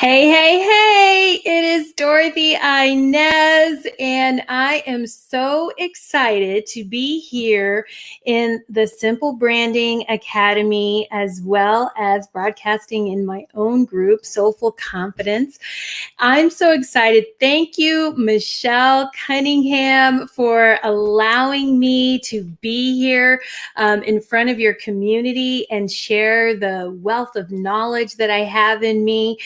Hey, hey, hey, it is Dorothy-Inez, and I am so excited to be here in the Simple Branding Academy, as well as broadcasting in my own group, Soulful Confidence. I'm so excited. Thank you, Michelle Cunningham, for allowing me to be here in front of your community and share the wealth of knowledge that I have in me.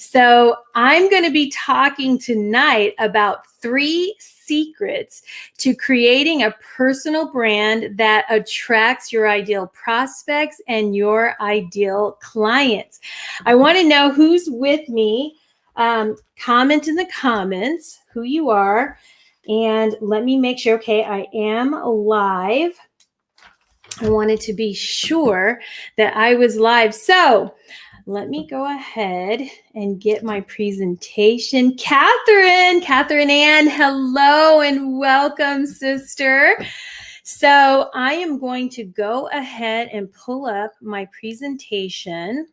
So I'm going to be talking tonight about 3 secrets to creating a personal brand that attracts your ideal prospects and your ideal clients. I want to know who's with me. Comment in the comments who you are, and let me make sure. Okay, I am live. I wanted to be sure that I was live. So let me go ahead and get my presentation. Catherine Ann, hello and welcome, sister. So I am going to go ahead and pull up my presentation.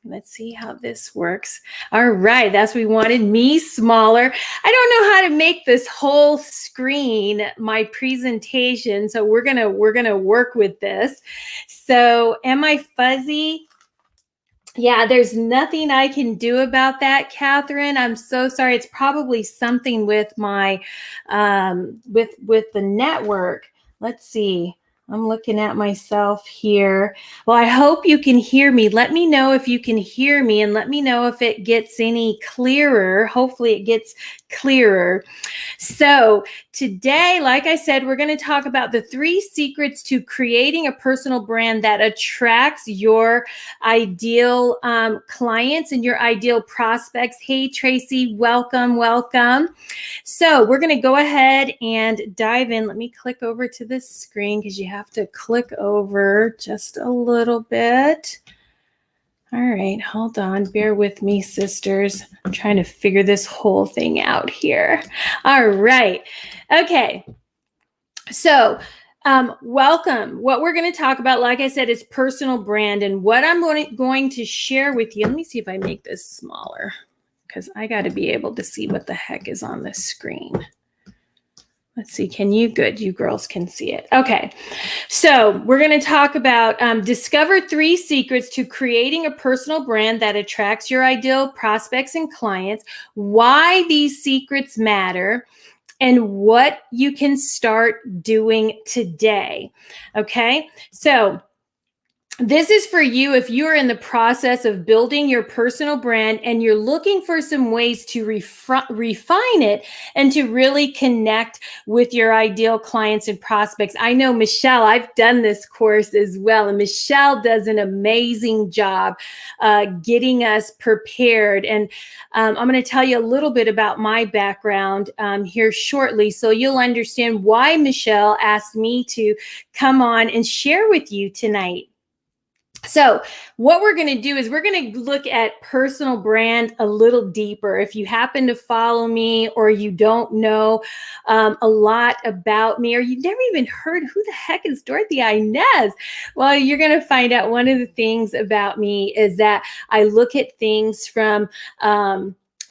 Let's see how this works. All right, that's what we wanted. Me smaller. I don't know how to make this whole screen my presentation, so we're gonna work with this. So, am I fuzzy? Yeah, there's nothing I can do about that, Catherine. I'm so sorry. It's probably something with my with the network. Let's see. I'm looking at myself here. Well, I hope you can hear me. Let me know if you can hear me, and let me know if it gets any clearer. Hopefully it gets clearer. So today, like I said, we're going to talk about the 3 secrets to creating a personal brand that attracts your ideal clients and your ideal prospects. Hey, Tracy, welcome. So we're going to go ahead and dive in. Let me click over to this screen because you have to click over just a little bit. All right, hold on. Bear with me, sisters. I'm trying to figure this whole thing out here. All right. Okay. So, welcome. What we're going to talk about, like I said, is personal brand. And what I'm going to share with you, let me see if I make this smaller, because I got to be able to see what the heck is on this screen. Let's see. Good. You girls can see it. Okay. So we're going to talk about discover 3 secrets to creating a personal brand that attracts your ideal prospects and clients, why these secrets matter, and what you can start doing today. Okay. So this is for you if you're in the process of building your personal brand and you're looking for some ways to refine it and to really connect with your ideal clients and prospects. I know Michelle, I've done this course as well, and Michelle does an amazing job getting us prepared. And I'm going to tell you a little bit about my background here shortly, so you'll understand why Michelle asked me to come on and share with you tonight. So what we're going to do is we're going to look at personal brand a little deeper. If you happen to follow me, or you don't know a lot about me, or you've never even heard who the heck is Dorothy-Inez, well, you're going to find out. One of the things about me is that I look at things from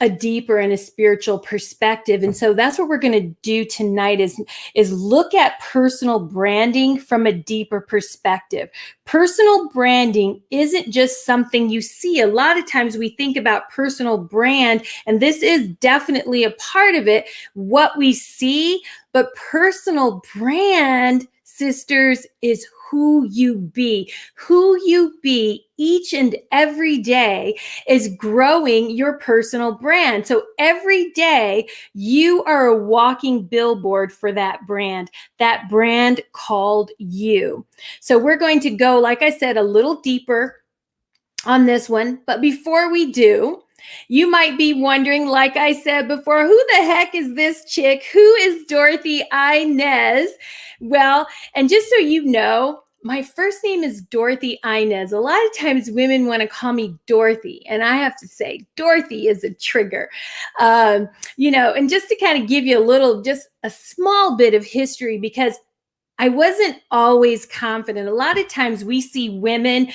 a deeper and a spiritual perspective. And so that's what we're going to do tonight is look at personal branding from a deeper perspective. Personal branding isn't just something you see. A lot of times we think about personal brand, and this is definitely a part of it, what we see, but personal brand, sisters, is who you be. Who you be each and every day is growing your personal brand. So every day you are a walking billboard for that brand called you. So we're going to go, like I said, a little deeper on this one. But before we do, you might be wondering, like I said before, who the heck is this chick? Who is Dorothy-Inez? Well, and just so you know, my first name is Dorothy-Inez. A lot of times women want to call me Dorothy, and I have to say Dorothy is a trigger. And just to kind of give you just a small bit of history, because I wasn't always confident. A lot of times we see women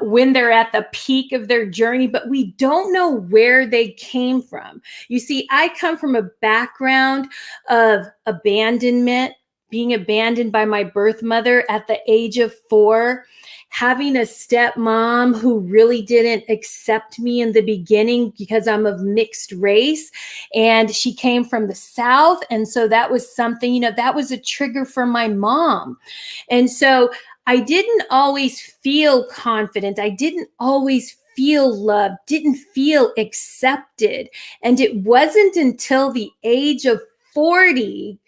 when they're at the peak of their journey, but we don't know where they came from. You see, I come from a background of abandonment, being abandoned by my birth mother at the age of 4, having a stepmom who really didn't accept me in the beginning because I'm of mixed race, and she came from the South. And so that was something, that was a trigger for my mom. And so I didn't always feel confident. I didn't always feel loved, didn't feel accepted. And it wasn't until the age of 40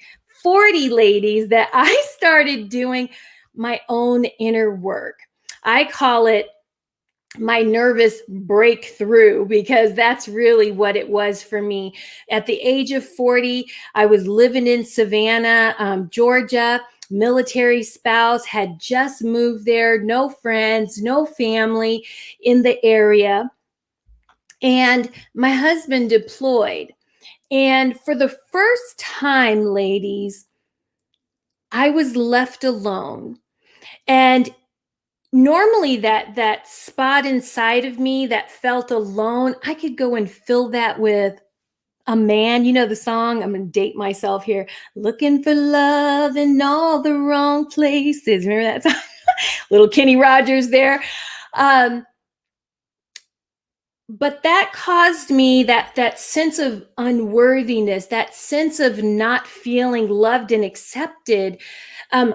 ladies, that I started doing my own inner work. I call it my nervous breakthrough, because that's really what it was for me. At the age of 40, I was living in Savannah, Georgia. Military spouse, had just moved there, no friends, no family in the area. And my husband deployed. And for the first time, ladies, I was left alone. And normally that spot inside of me that felt alone, I could go and fill that with a man. You know the song, I'm going to date myself here, looking for love in all the wrong places. Remember that song? Little Kenny Rogers there. But that caused me that sense of unworthiness, that sense of not feeling loved and accepted,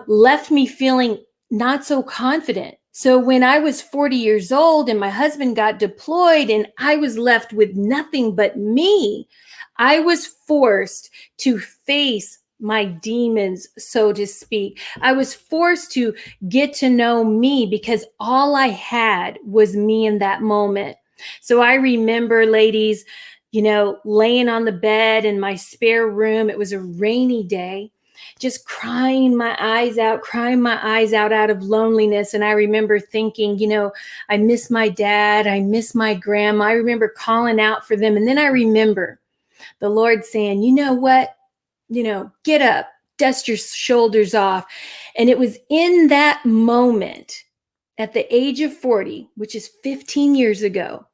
left me feeling not so confident. So when I was 40 years old and my husband got deployed and I was left with nothing but me, I was forced to face my demons, so to speak. I was forced to get to know me, because all I had was me in that moment. So I remember, ladies, laying on the bed in my spare room. It was a rainy day, just crying my eyes out of loneliness. And I remember thinking, I miss my dad. I miss my grandma. I remember calling out for them. And then I remember the Lord saying, you know what? Get up, dust your shoulders off. And it was in that moment, at the age of 40, which is 15 years ago,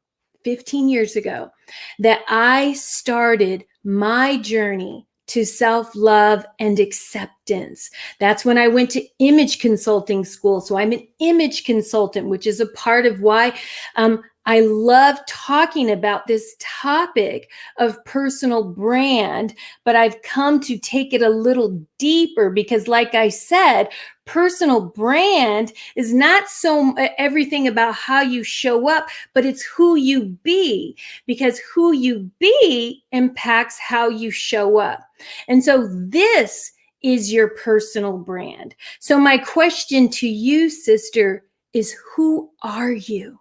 that I started my journey to self-love and acceptance. That's when I went to image consulting school. So I'm an image consultant, which is a part of why I love talking about this topic of personal brand, but I've come to take it a little deeper, because like I said, personal brand is not so everything about how you show up, but it's who you be, because who you be impacts how you show up. And so this is your personal brand. So my question to you, sister, is who are you?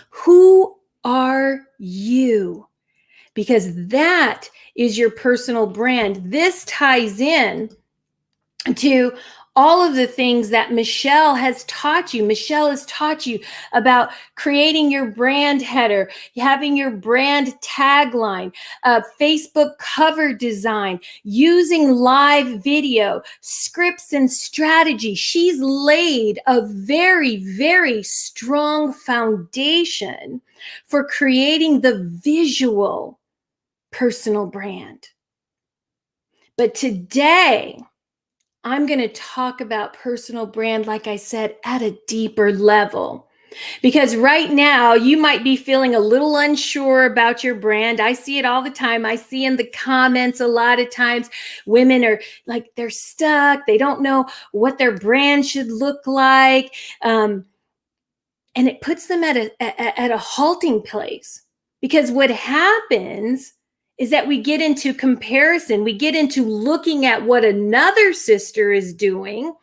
Who are you? Because that is your personal brand. This ties in to all of the things that Michelle has taught you. Michelle has taught you about creating your brand header, having your brand tagline, Facebook cover design, using live video, scripts and strategy. She's laid a very, very strong foundation for creating the visual personal brand. But today, I'm going to talk about personal brand, like I said, at a deeper level. Because right now, you might be feeling a little unsure about your brand. I see it all the time. I see in the comments a lot of times women are like, they're stuck. They don't know what their brand should look like. And it puts them at a halting place. Because what happens is that we get into comparison. We get into looking at what another sister is doing.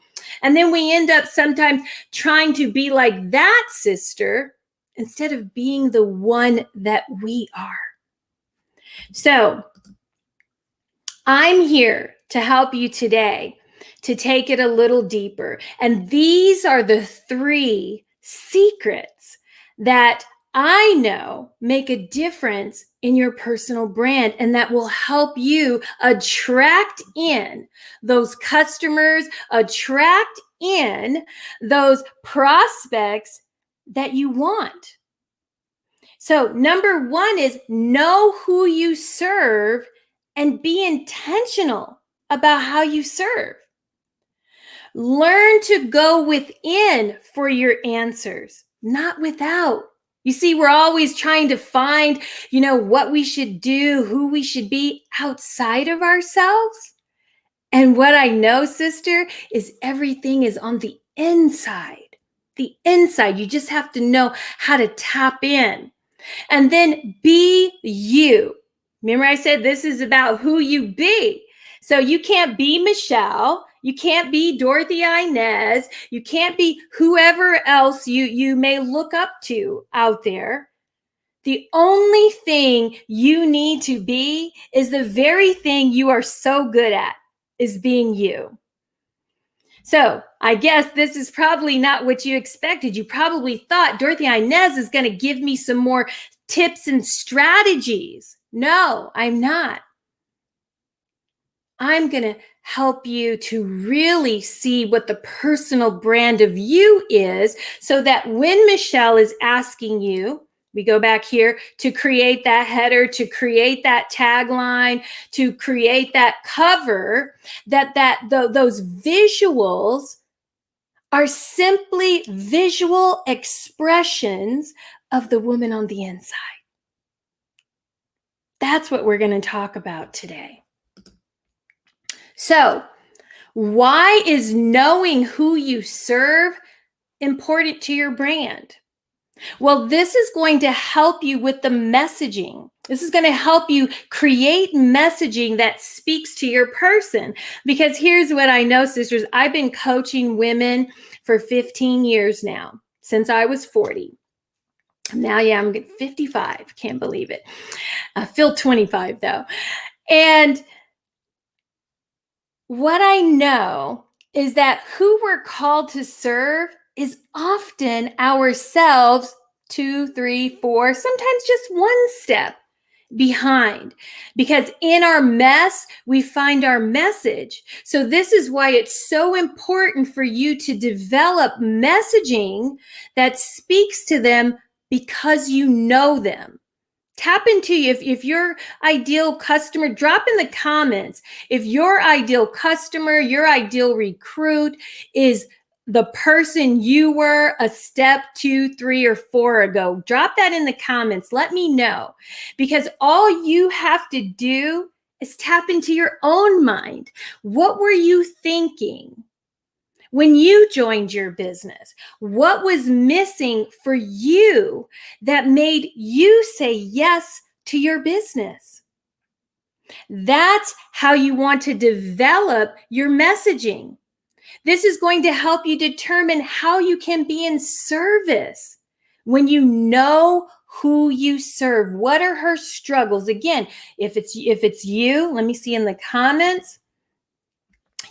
And then we end up sometimes trying to be like that sister instead of being the one that we are. So I'm here to help you today to take it a little deeper. And these are the 3 secrets that I know make a difference in your personal brand, and that will help you attract in those customers, attract in those prospects that you want. So, number one is know who you serve and be intentional about how you serve. Learn to go within for your answers, not without. You see, we're always trying to find, what we should do, who we should be outside of ourselves. And what I know, sister, is everything is on the inside. The inside. You just have to know how to tap in. And then be you. Remember, I said this is about who you be. So you can't be Michelle. You can't be Dorothy-Inez. You can't be whoever else you may look up to out there. The only thing you need to be is the very thing you are so good at, is being you. So I guess this is probably not what you expected. You probably thought Dorothy-Inez is going to give me some more tips and strategies. No, I'm not. I'm going to help you to really see what the personal brand of you is, so that when Michelle is asking you, we go back here, to create that header, to create that tagline, to create that cover, those visuals are simply visual expressions of the woman on the inside. That's what we're going to talk about today. So, why is knowing who you serve important to your brand? Well, this is going to help you with the messaging. This is going to help you create messaging that speaks to your person. Because here's what I know, sisters. I've been coaching women for 15 years now, since I was 40. Now, I'm 55. Can't believe it. I feel 25, though. And what I know is that who we're called to serve is often ourselves 2, 3, 4, sometimes just one step behind, because in our mess, we find our message. So this is why it's so important for you to develop messaging that speaks to them, because you know them. Tap into, if your ideal customer, drop in the comments. If your ideal customer, your ideal recruit is the person you were a step 2, 3, or 4 ago, drop that in the comments. Let me know, because all you have to do is tap into your own mind. What were you thinking when you joined your business? What was missing for you that made you say yes to your business? That's how you want to develop your messaging. This is going to help you determine how you can be in service when you know who you serve. What are her struggles? Again, if it's you, let me see in the comments.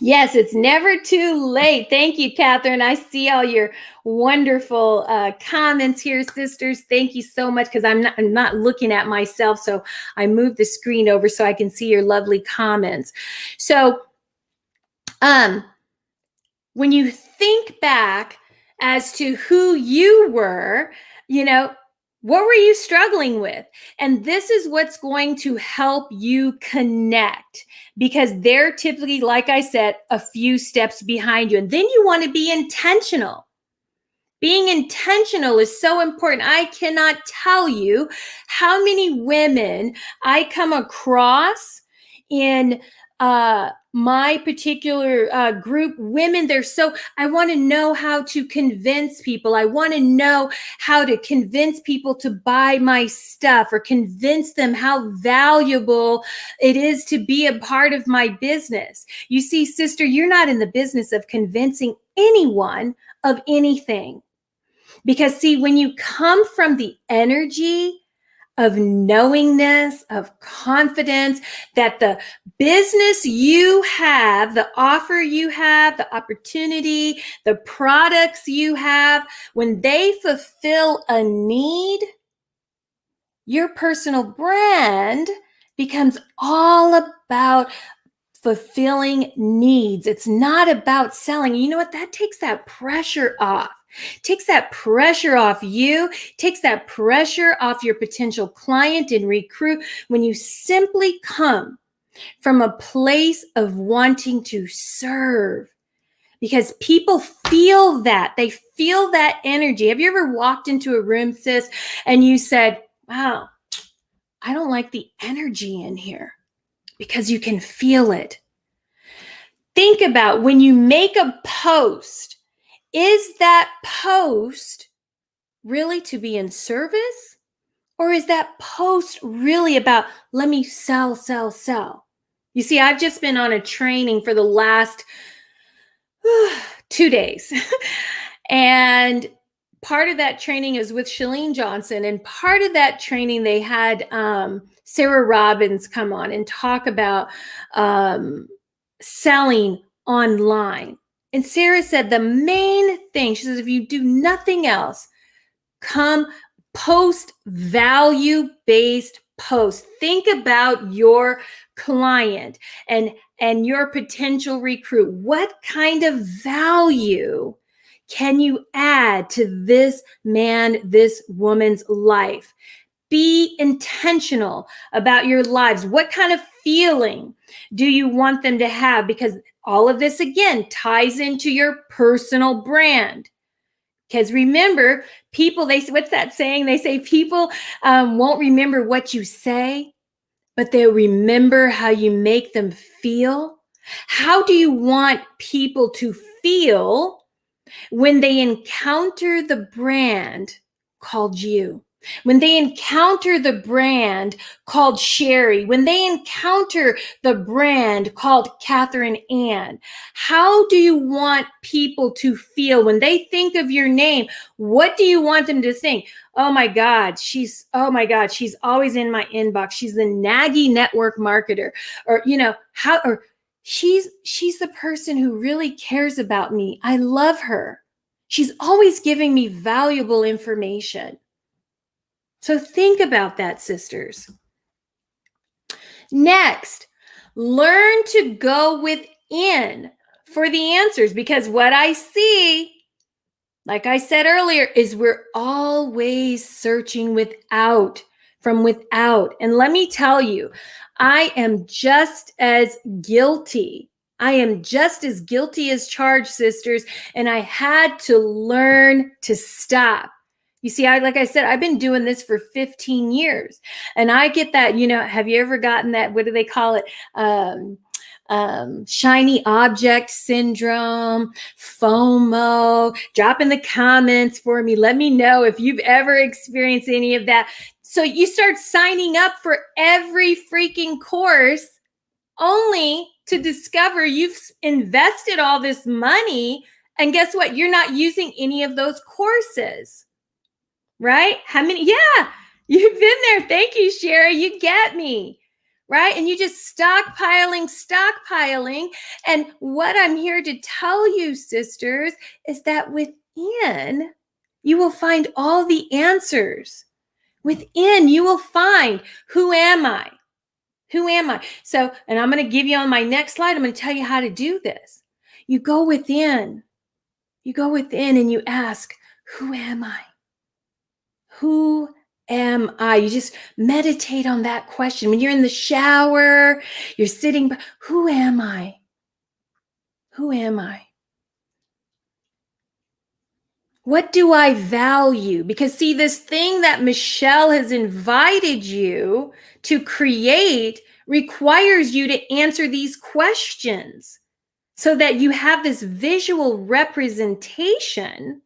Yes, it's never too late. Thank you, Catherine. I see all your wonderful comments here, sisters. Thank you so much, because I'm not looking at myself, so I moved the screen over so I can see your lovely comments. So, when you think back as to who you were, what were you struggling with? And this is what's going to help you connect, because they're typically, like I said, a few steps behind you. And then you want to be intentional. Being intentional is so important. I cannot tell you how many women I come across in my particular group. Women, I want to know how to convince people. I want to know how to convince people to buy my stuff, or convince them how valuable it is to be a part of my business. You see, sister, you're not in the business of convincing anyone of anything. Because see, when you come from the energy of knowingness, of confidence, that the business you have, the offer you have, the opportunity, the products you have, when they fulfill a need, Your personal brand becomes all about fulfilling needs. It's not about selling. You know what? That takes that pressure off. Takes that pressure off you, takes that pressure off your potential client and recruit when you simply come from a place of wanting to serve. Because people feel that. They feel that energy. Have you ever walked into a room, sis, and you said, wow, I don't like the energy in here? Because you can feel it. Think about when you make a post, is that post really to be in service? Or is that post really about, let me sell, sell, sell? You see, I've just been on a training for the last 2 days. And part of that training is with Chalene Johnson. And part of that training, they had Sarah Robbins come on and talk about selling online. And Sarah said the main thing, she says, if you do nothing else, come post value-based posts. Think about your client and your potential recruit. What kind of value can you add to this man, this woman's life? Be intentional about your lives. What kind of feeling do you want them to have? Because all of this, again, ties into your personal brand. Because remember, people, they what's that saying? They say people won't remember what you say, but they'll remember how you make them feel. How do you want people to feel when they encounter the brand called you? When they encounter the brand called Sherry, when they encounter the brand called Catherine Ann, how do you want people to feel when they think of your name? What do you want them to think? Oh my God, she's always in my inbox. She's the naggy network marketer, or she's the person who really cares about me. I love her. She's always giving me valuable information. So think about that, sisters. Next, learn to go within for the answers, because what I see, like I said earlier, is we're always searching from without. And let me tell you, I am just as guilty. I am just as guilty as charged, sisters. And I had to learn to stop. You see, like I said, I've been doing this for 15 years. And I get that, have you ever gotten that, what do they call it? Shiny object syndrome, FOMO. Drop in the comments for me. Let me know if you've ever experienced any of that. So you start signing up for every freaking course only to discover you've invested all this money. And guess what? You're not using any of those courses, right? How many? Yeah, you've been there. Thank you, Sherry. You get me. Right? And you just stockpiling. And what I'm here to tell you, sisters, is that within, you will find all the answers. Within, you will find, who am I? Who am I? So, and I'm going to give you on my next slide, I'm going to tell you how to do this. You go within. You go within and you ask, who am I? Who am I? You just meditate on that question. When you're in the shower, you're sitting, who am I? Who am I? What do I value? Because see, this thing that Michelle has invited you to create requires you to answer these questions so that you have this visual representation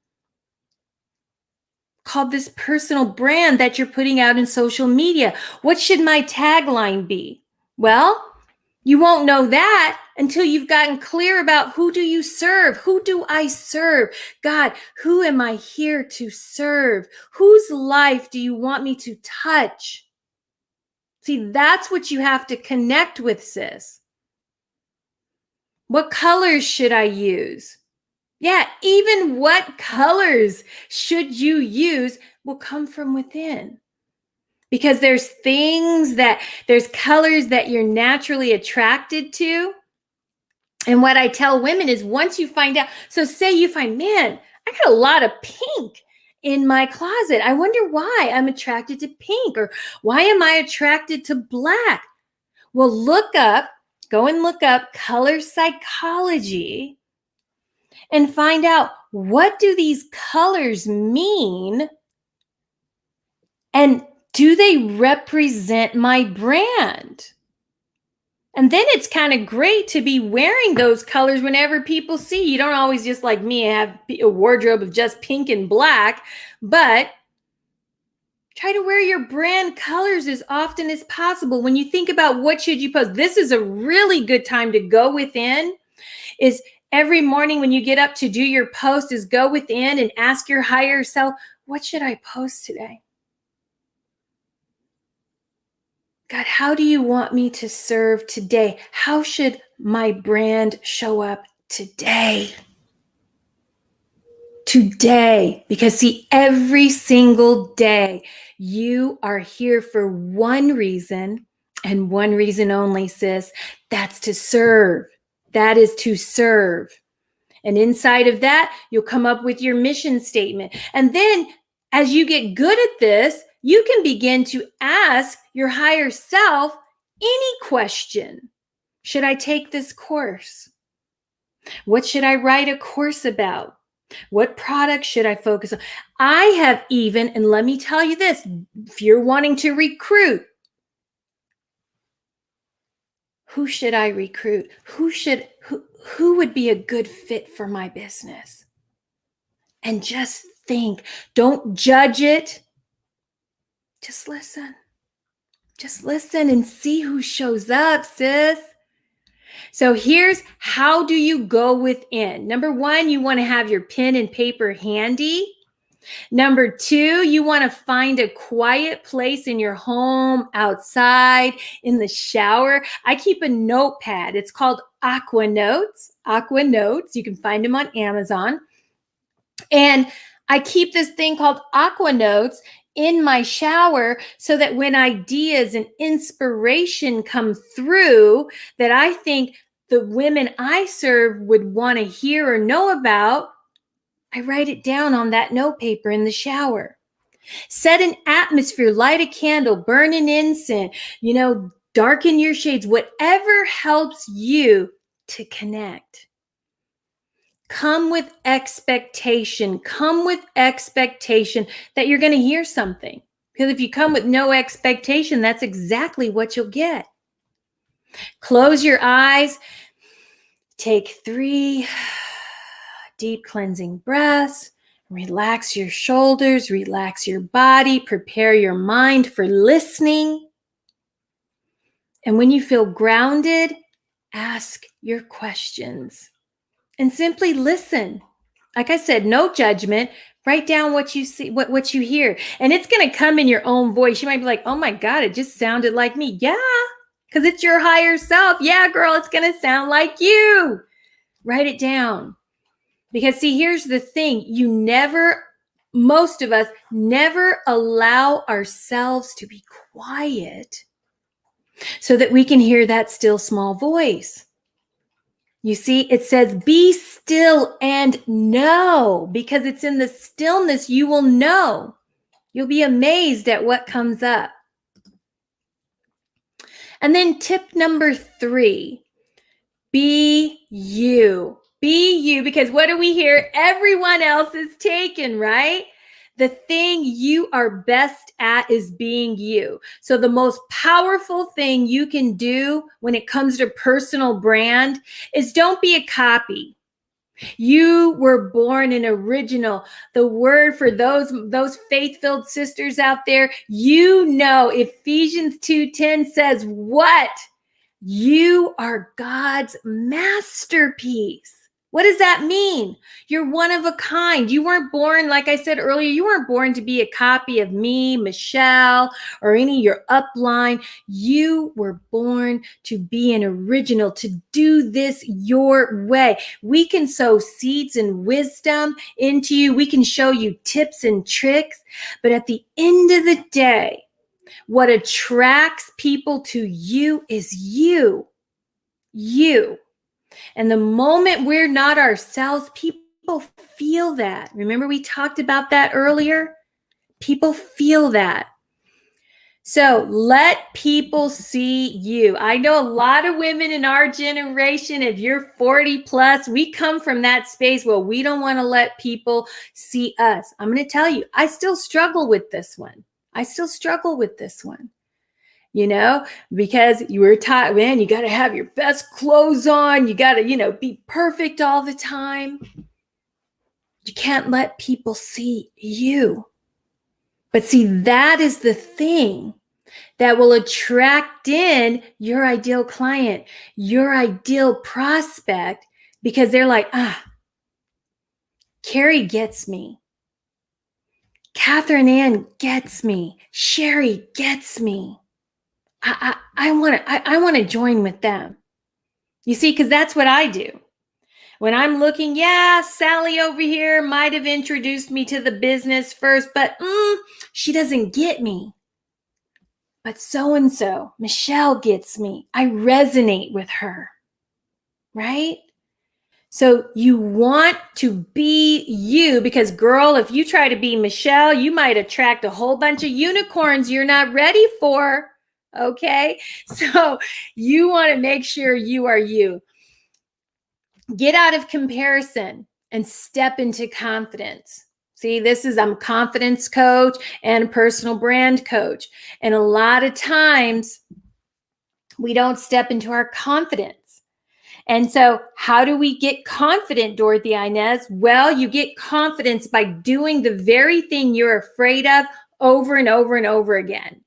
called this personal brand that you're putting out in social media. What should my tagline be? Well, you won't know that until you've gotten clear about who do you serve? Who do I serve? God, who am I here to serve? Whose life do you want me to touch? See, that's what you have to connect with, sis. What colors should I use? Yeah, even what colors should you use will come from within. because there's colors that you're naturally attracted to. And what I tell women is once you find out, so say you find, man, I got a lot of pink in my closet. I wonder why I'm attracted to pink, or why am I attracted to black? Well, go and look up color psychology and find out, what do these colors mean? And do they represent my brand? And then it's kind of great to be wearing those colors whenever people see. You don't always, just like me, have a wardrobe of just pink and black, but try to wear your brand colors as often as possible. When you think about what should you post, this is a really good time to go within. Is every morning when you get up to do your post, is go within and ask your higher self, what should I post today? God, how do you want me to serve today? How should my brand show up today? Today, because see, every single day you are here for one reason and one reason only, sis. That's to serve. That is to serve. And inside of that, you'll come up with your mission statement. And then as you get good at this, you can begin to ask your higher self any question. Should I take this course? What should I write a course about? What product should I focus on? I have even, and let me tell you this, if you're wanting to recruit, who should I recruit? Who would be a good fit for my business? And just think, don't judge it. Just listen. Just listen and see who shows up, sis. So here's how do you go within. Number one, you want to have your pen and paper handy. Number two, you want to find a quiet place in your home, outside, in the shower. I keep a notepad. It's called Aqua Notes. Aqua Notes. You can find them on Amazon. And I keep this thing called Aqua Notes in my shower so that when ideas and inspiration come through that I think the women I serve would want to hear or know about, I write it down on that note paper in the shower. Set an atmosphere, light a candle, burn an incense, darken your shades, whatever helps you to connect. Come with expectation. Come with expectation that you're going to hear something. Because if you come with no expectation, that's exactly what you'll get. Close your eyes. Take 3 deep cleansing breaths. Relax your shoulders. Relax your body. Prepare your mind for listening. And when you feel grounded, ask your questions. And simply listen. Like I said, no judgment. Write down what you see, what you hear. And it's going to come in your own voice. You might be like, oh my God, it just sounded like me. Yeah, because it's your higher self. Yeah, girl, it's going to sound like you. Write it down. Because see, here's the thing. Most of us never allow ourselves to be quiet so that we can hear that still small voice. You see, it says, be still and know, because it's in the stillness you will know. You'll be amazed at what comes up. And then tip number 3, be you. Be you, because what do we hear? Everyone else is taken, right? The thing you are best at is being you. So the most powerful thing you can do when it comes to personal brand is don't be a copy. You were born an original. The word for those faith-filled sisters out there, Ephesians 2:10 says what? You are God's masterpiece. What does that mean? You're one of a kind. You weren't born, like I said earlier, you weren't born to be a copy of me, Michelle, or any of your upline. You were born to be an original, to do this your way. We can sow seeds and wisdom into you. We can show you tips and tricks. But at the end of the day, What attracts people to you is you. You. And the moment we're not ourselves, people feel that. Remember, we talked about that earlier? People feel that. So let people see you. I know a lot of women in our generation, if you're 40 plus, we come from that space where we don't want to let people see us. I'm going to tell you, I still struggle with this one. You know, because you were taught, man, you got to have your best clothes on. You got to, be perfect all the time. You can't let people see you. But see, that is the thing that will attract in your ideal client, your ideal prospect, because they're like, Carrie gets me. Catherine Ann gets me. Sherry gets me. I want to join with them. You see, because that's what I do. When I'm looking, Sally over here might have introduced me to the business first, but she doesn't get me. But so-and-so, Michelle gets me. I resonate with her, right? So you want to be you because, girl, if you try to be Michelle, you might attract a whole bunch of unicorns you're not ready for, okay? So you want to make sure you are you. Get out of comparison and step into confidence. See, I'm a confidence coach and a personal brand coach. And a lot of times we don't step into our confidence. And so how do we get confident, Dorothy-Inez? Well, you get confidence by doing the very thing you're afraid of over and over and over again.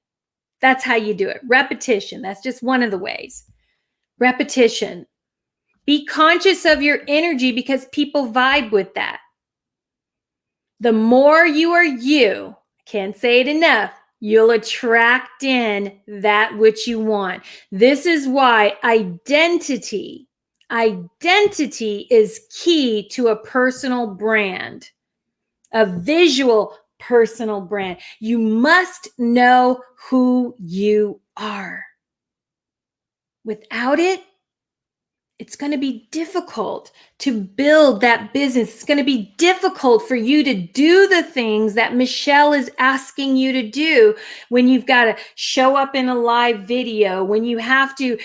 That's how you do it. Repetition. That's just one of the ways. Repetition. Be conscious of your energy because people vibe with that. The more you are you, I can't say it enough, you'll attract in that which you want. This is why identity is key to a personal brand, a visual personal brand. You must know who you are. Without it, it's going to be difficult to build that business. It's going to be difficult for you to do the things that Michelle is asking you to do when you've got to show up in a live video, when you have to,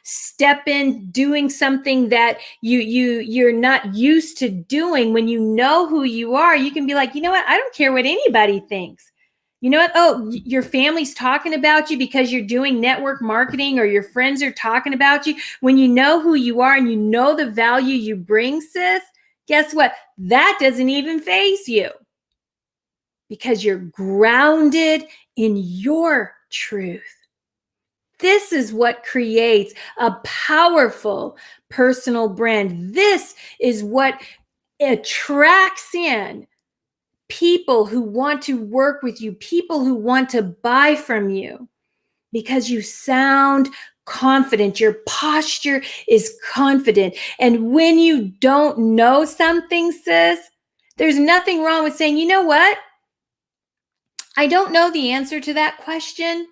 step in doing something that you're not used to doing. When you know who you are, you can be like, you know what? I don't care what anybody thinks. You know what? Oh, your family's talking about you because you're doing network marketing, or your friends are talking about you. When you know who you are and you know the value you bring, sis, guess what? That doesn't even faze you because you're grounded in your truth. This is what creates a powerful personal brand. This is what attracts in people who want to work with you, people who want to buy from you, because you sound confident. Your posture is confident. And when you don't know something, sis, there's nothing wrong with saying, you know what? I don't know the answer to that question,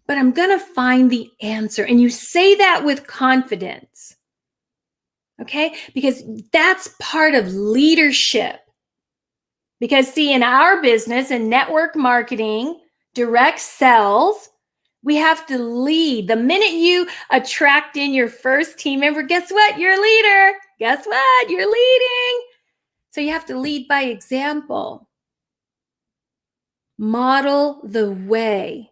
but I'm going to find the answer. And you say that with confidence, okay? Because that's part of leadership. Because see, in our business and network marketing, direct sales, we have to lead. The minute you attract in your first team member, guess what? You're a leader. Guess what? You're leading. So you have to lead by example. Model the way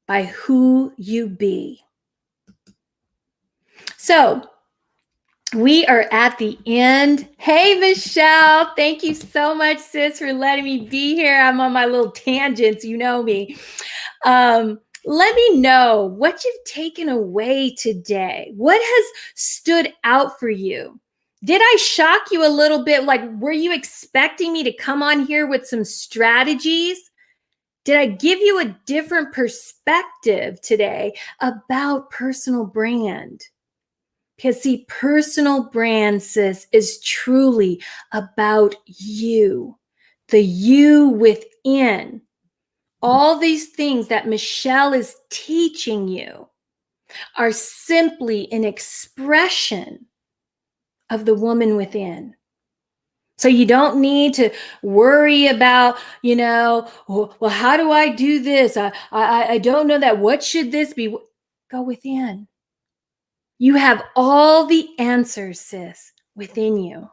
by who you be. So we are at the end. Hey, Michelle, thank you so much, sis, for letting me be here. I'm on my little tangents, you know me. Let me know what you've taken away today. What has stood out for you? Did I shock you a little bit? Like, were you expecting me to come on here with some strategies? Did I give you a different perspective today about personal brand? Because see, personal brand, sis, is truly about you, the you within. All these things that Michelle is teaching you are simply an expression of the woman within. So you don't need to worry about, well, how do I do this? I don't know that. What should this be? Go within. You have all the answers, sis, within you.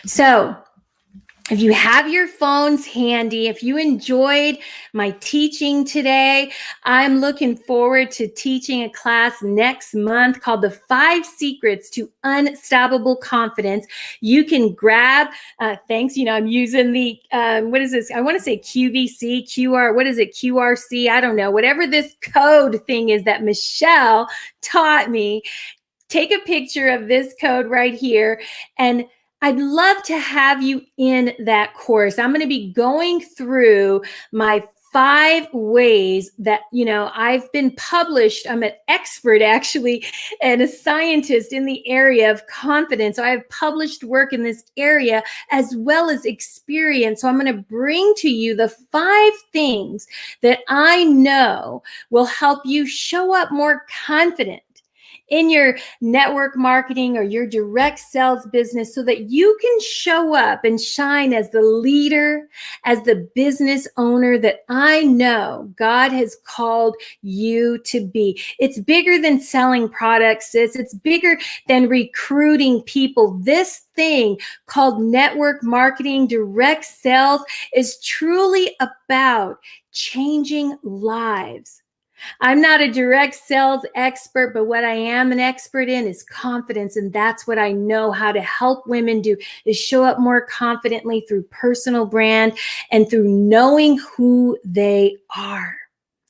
So if you have your phones handy, if you enjoyed my teaching today, I'm looking forward to teaching a class next month called The 5 Secrets to Unstoppable Confidence. You can grab, thanks, I'm using the, what is this? I want to say QVC, QR, what is it? QRC, I don't know. Whatever this code thing is that Michelle taught me, take a picture of this code right here, and I'd love to have you in that course. I'm going to be going through my 5 ways that, I've been published. I'm an expert actually and a scientist in the area of confidence. So I have published work in this area as well as experience. So I'm going to bring to you the 5 things that I know will help you show up more confident in your network marketing or your direct sales business so that you can show up and shine as the leader, as the business owner that I know God has called you to be. It's bigger than selling products, sis. It's bigger than recruiting people. This thing called network marketing, direct sales is truly about changing lives. I'm not a direct sales expert, but what I am an expert in is confidence. And that's what I know how to help women do, is show up more confidently through personal brand and through knowing who they are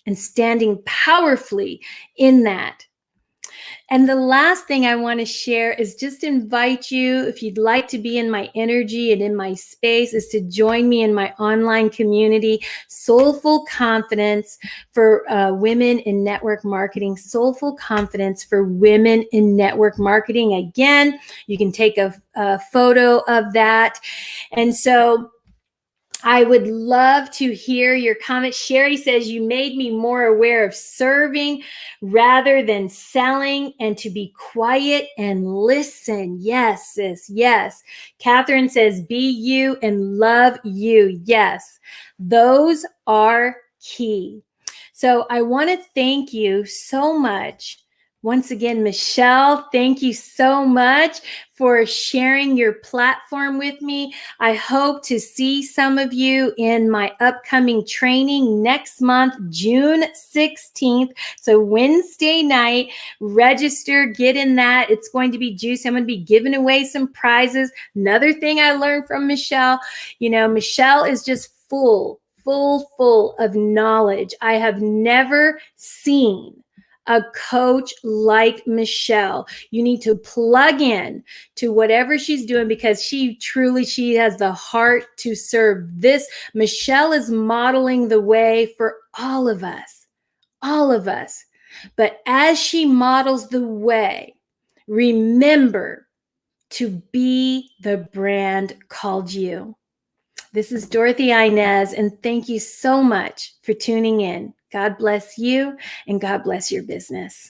and standing powerfully in that. And the last thing I want to share is just invite you, if you'd like to be in my energy and in my space, is to join me in my online community, Soulful Confidence for Women in Network Marketing. Soulful Confidence for Women in Network Marketing. Again, you can take a photo of that. And so I would love to hear your comments. Sherry says, you made me more aware of serving rather than selling and to be quiet and listen. Yes, sis. Yes. Catherine says, be you and love you. Yes. Those are key. So I want to thank you so much. Once again, Michelle, thank you so much for sharing your platform with me. I hope to see some of you in my upcoming training next month, June 16th. So Wednesday night, register, get in that. It's going to be juicy. I'm going to be giving away some prizes. Another thing I learned from Michelle, Michelle is just full of knowledge. I have never seen a coach like Michelle. You need to plug in to whatever she's doing because she has the heart to serve. This Michelle is modeling the way for all of us. But as she models the way, remember to be the brand called you. This is Dorothy-Inez, and thank you so much for tuning in. God bless you, and God bless your business.